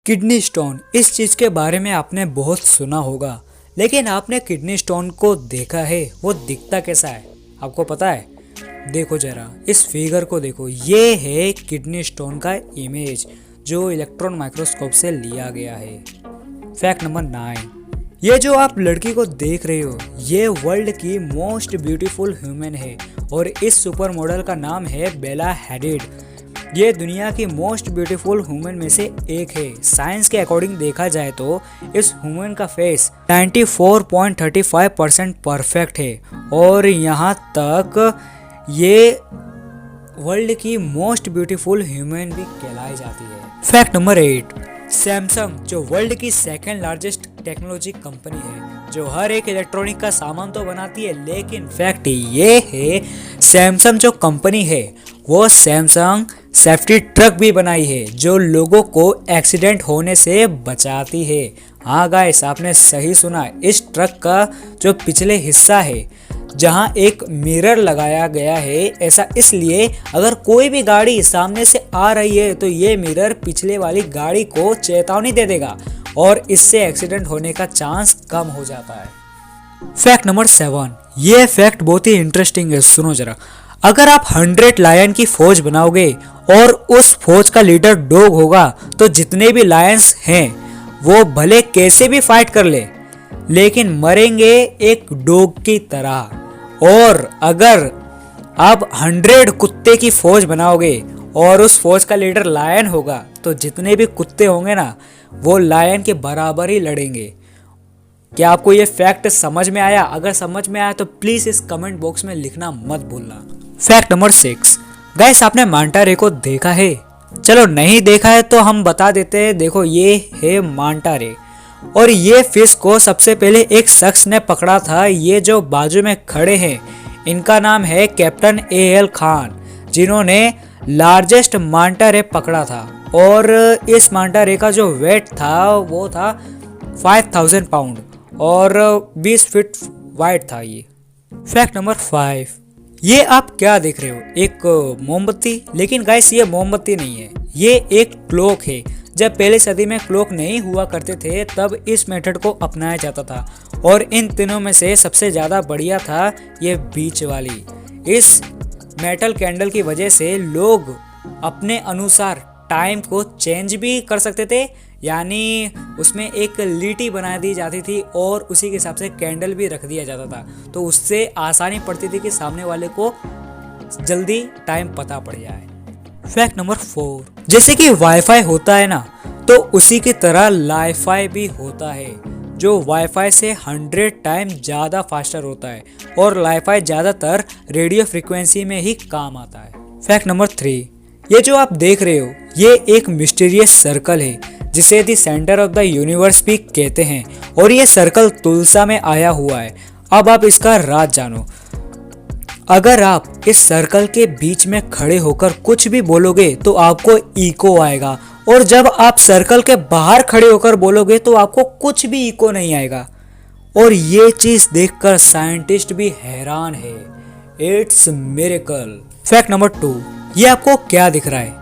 Kidney stone, इस चीज़ के बारे में आपने बहुत सुना होगा, लेकिन आपने किडनी स्टोन को देखा है? वो दिखता कैसा है आपको पता है? देखो जरा इस फिगर को देखो, ये है किडनी स्टोन का इमेज जो इलेक्ट्रॉन माइक्रोस्कोप से लिया गया है। फैक्ट नंबर 9, ये जो आप लड़की को देख रहे हो ये वर्ल्ड की मोस्ट ब्यूटीफुल ह्यूमन है और इस सुपर मॉडल का नाम है बेला हैडिड। ये दुनिया की मोस्ट ब्यूटीफुल ह्यूमन में से एक है। साइंस के अकॉर्डिंग देखा जाए तो इस ह्यूमन का फेस 94.35% परफेक्ट है और यहाँ तक ये वर्ल्ड की मोस्ट ब्यूटीफुल ह्यूमन भी कहलाई जाती है। फैक्ट नंबर 8, सैमसंग जो वर्ल्ड की सेकेंड लार्जेस्ट टेक्नोलॉजी कंपनी है, जो हर एक इलेक्ट्रॉनिक का सामान तो बनाती है, लेकिन फैक्ट ये है सैमसंग जो कंपनी है वो सैमसंग सेफ्टी ट्रक भी बनाई है जो लोगों को एक्सीडेंट होने से बचाती है। हाँ गाइस, आपने सही सुना, इस ट्रक का जो पिछले हिस्सा है जहाँ एक मिरर लगाया गया है, ऐसा इसलिए अगर कोई भी गाड़ी सामने से आ रही है तो ये मिरर पिछले वाली गाड़ी को चेतावनी दे देगा और इससे एक्सीडेंट होने का चांस कम हो जाता है। फैक्ट नंबर 7, ये फैक्ट बहुत ही इंटरेस्टिंग है, सुनो जरा। अगर आप 100 लायन की फौज बनाओगे और उस फौज का लीडर डॉग होगा तो जितने भी लायंस हैं वो भले कैसे भी फाइट कर ले लेकिन मरेंगे एक डॉग की तरह। और अगर आप 100 कुत्ते की फौज बनाओगे और उस फौज का लीडर लायन होगा तो जितने भी कुत्ते होंगे ना वो लायन के बराबर ही लड़ेंगे। क्या आपको ये फैक्ट समझ में आया? अगर समझ में आया तो प्लीज इस कमेंट बॉक्स में लिखना मत भूलना। फैक्ट नंबर 6, गाइस आपने मांटा रे को देखा है? चलो नहीं देखा है तो हम बता देते हैं। देखो ये है मांटा रे और ये फिश को सबसे पहले एक शख्स ने पकड़ा था। ये जो बाजू में खड़े हैं इनका नाम है कैप्टन AL खान, जिन्होंने लार्जेस्ट मांटा रे पकड़ा था और इस मांटा रे का जो वेट था वो था 5000 पाउंड और 20 फीट वाइड था ये। फैक्ट नंबर 5, ये आप क्या देख रहे हो? एक मोमबत्ती, लेकिन गाइस ये मोमबत्ती नहीं है, ये एक क्लॉक है। जब पहले सदी में क्लॉक नहीं हुआ करते थे तब इस मेथड को अपनाया जाता था और इन तीनों में से सबसे ज़्यादा बढ़िया था ये बीच वाली। इस मेटल कैंडल की वजह से लोग अपने अनुसार टाइम को चेंज भी कर सकते थे, यानी उसमें एक लीटी बना दी जाती थी और उसी के हिसाब से कैंडल भी रख दिया जाता था, तो उससे आसानी पड़ती थी कि सामने वाले को जल्दी टाइम पता पड़ जाए। फैक्ट नंबर 4, जैसे कि वाईफाई होता है ना तो उसी की तरह लाईफाई भी होता है जो वाईफाई से 100 टाइम ज़्यादा फास्टर होता है और लाईफाई ज़्यादातर रेडियो फ्रीक्वेंसी में ही काम आता है। फैक्ट नंबर 3, ये जो आप देख रहे हो ये एक मिस्टीरियस सर्कल है जिसे the centre of the universe भी कहते हैं और ये सर्कल तुलसा में आया हुआ है। अब आप इसका राज जानो। अगर आप इस सर्कल के बीच में खड़े होकर कुछ भी बोलोगे तो आपको इको आएगा और जब आप सर्कल के बाहर खड़े होकर बोलोगे तो आपको कुछ भी इको नहीं आएगा। और ये चीज देखकर साइंटिस्ट भी हैरान है। It's miracle. फैक्ट नंबर 2, ये आपको क्या दिख रहा है?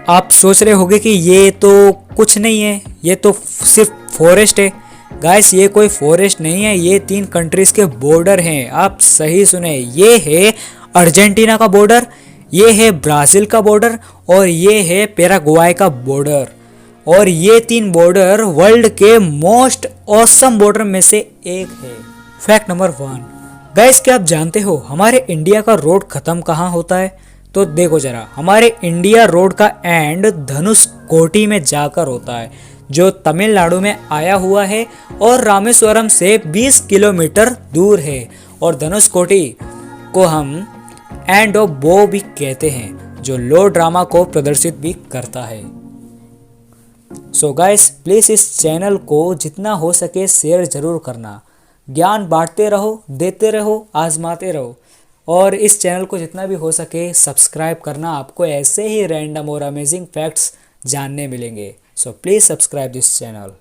आप सोच रहे होंगे कि ये तो कुछ नहीं है, ये तो सिर्फ फॉरेस्ट है। गाइस ये कोई फॉरेस्ट नहीं है, ये 3 कंट्रीज के बॉर्डर हैं। आप सही सुने, ये है अर्जेंटीना का बॉर्डर, ये है ब्राज़ील का बॉर्डर और ये है पैराग्वाय का बॉर्डर। और ये 3 बॉर्डर वर्ल्ड के मोस्ट ऑसम बॉर्डर में से एक है। फैक्ट नंबर 1, गाइस क्या आप जानते हो हमारे इंडिया का रोड खत्म कहाँ होता है? तो देखो जरा, हमारे इंडिया रोड का एंड धनुषकोटी में जाकर होता है जो तमिलनाडु में आया हुआ है और रामेश्वरम से 20 किलोमीटर दूर है। और धनुषकोटी को हम एंड ऑफ बो भी कहते हैं जो लो ड्रामा को प्रदर्शित भी करता है। सो गाइस प्लीज इस चैनल को जितना हो सके शेयर जरूर करना। ज्ञान बांटते रहो, देते रहो, आजमाते रहो और इस चैनल को जितना भी हो सके सब्सक्राइब करना। आपको ऐसे ही रैंडम और अमेजिंग फैक्ट्स जानने मिलेंगे। So please subscribe this channel.